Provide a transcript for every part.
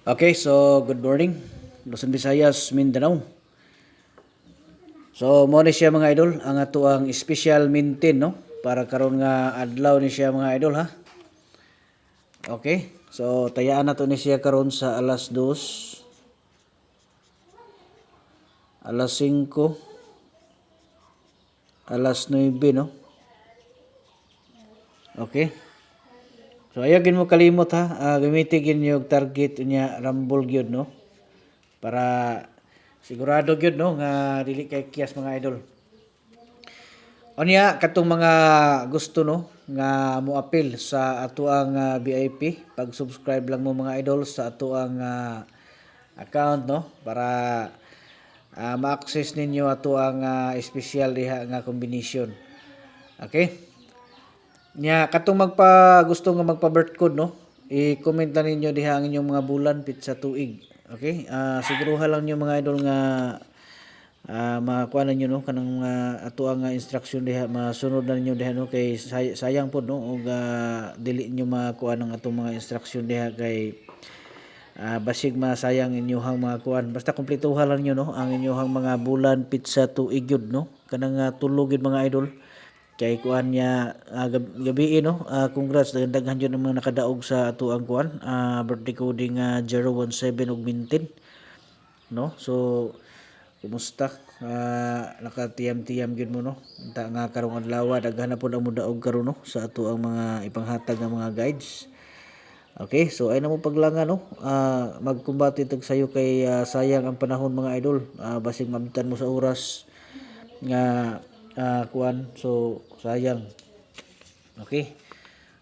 Okay, so good morning. Luzon, Visayas, Mindanao. So mo ni siya mga idol ang ato ang special maintain no para karon nga adlaw ni siya mga idol ha. Okay. So tayaan nato ni siya karon sa alas 2, alas 5, alas 9 no. Okay. So ayagin mo kalimot ha, gamitin yung target niya rumble gyud no para sigurado gyud no nga dili kay kiyas mga idol. Unya katong mga gusto no nga moapil sa ato ang VIP, pag-subscribe lang mo mga idol sa ato ang account no para ma-access ninyo ato ang special diha nga combination. Okay? Nya katong gusto nga magpa-birth code no, i-comment na ninyo diha ang inyong mga bulan pit sa tuig. Okay? Siguruha lang niyo mga idol nga makakuha ninyo no kanang ato ang instruction diha masunod na ninyo diha no kay sayang pod no og dili niyo makuha ng atong mga instruction diha kay basig masayang inyohang mga kuan. Basta kumpletuha lang niyo no ang inyohang mga bulan pit sa tuig gyud no kanang tulo gyud mga idol. Kay kuan niya gabi no, congrats daghan jud ang mga nakadaog sa ato ang kuan birthday coding 017 ug mintin no. So kumusta nakatiyam-tiyam gyud mo no unta nga karong adlaw daghan na pud ang mudaog karon no sa ato ang mga ipanghatag nga mga guides. Okay, so ay na mo paglangan no magkumbati tag sayo kay sayang ang panahon mga idol, basig mabtan mo sa oras nga kuan so sayang. Okay.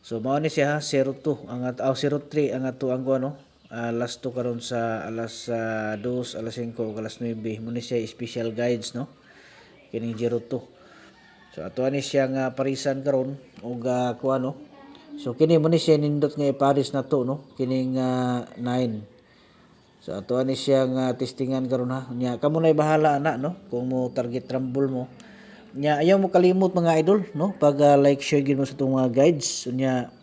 So mao ni siya 02 ang 03 ang ato ang kuan no. Last to karon sa alas 2, alas 5 ug alas 9 mo ni siya special guides no. Kining 02. So ato ni siya nga parisan karon ug kuan no. So kini mo ni siya nindot nga iparis na to no. Kining 9. So ato ni siya nga testingan karon ha. Nya kamo nay bahala na no kung mo target rumble mo. Nya ayaw mo kalimot mga idol no pag like share gid mo sa itong mga guides. Nya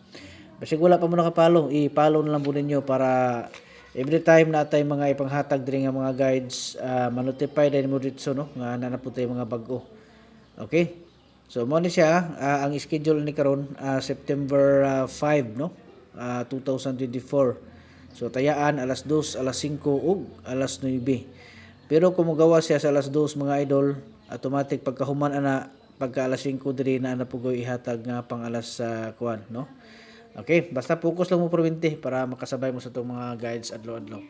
basig wala pa mo nakapalo, i-follow na lang po ninyo para every time na tay mga ipanghatag diri nga mga guides ma-notify din mo dito no nga na po tay mga bag-o. Okay? So mo ni siya ang schedule ni karon September 5 no 2024. So tayaan alas 2, alas 5 ug alas 9. Pero kung magawa siya sa alas 2 mga idol, automatic pagkahuman ana pagka alas 5 diri na pugoy ihatag nga pang alas kuan no. Okay, basta focus lang mo permente para makasabay mo sa itong mga guides adlaw-adlaw.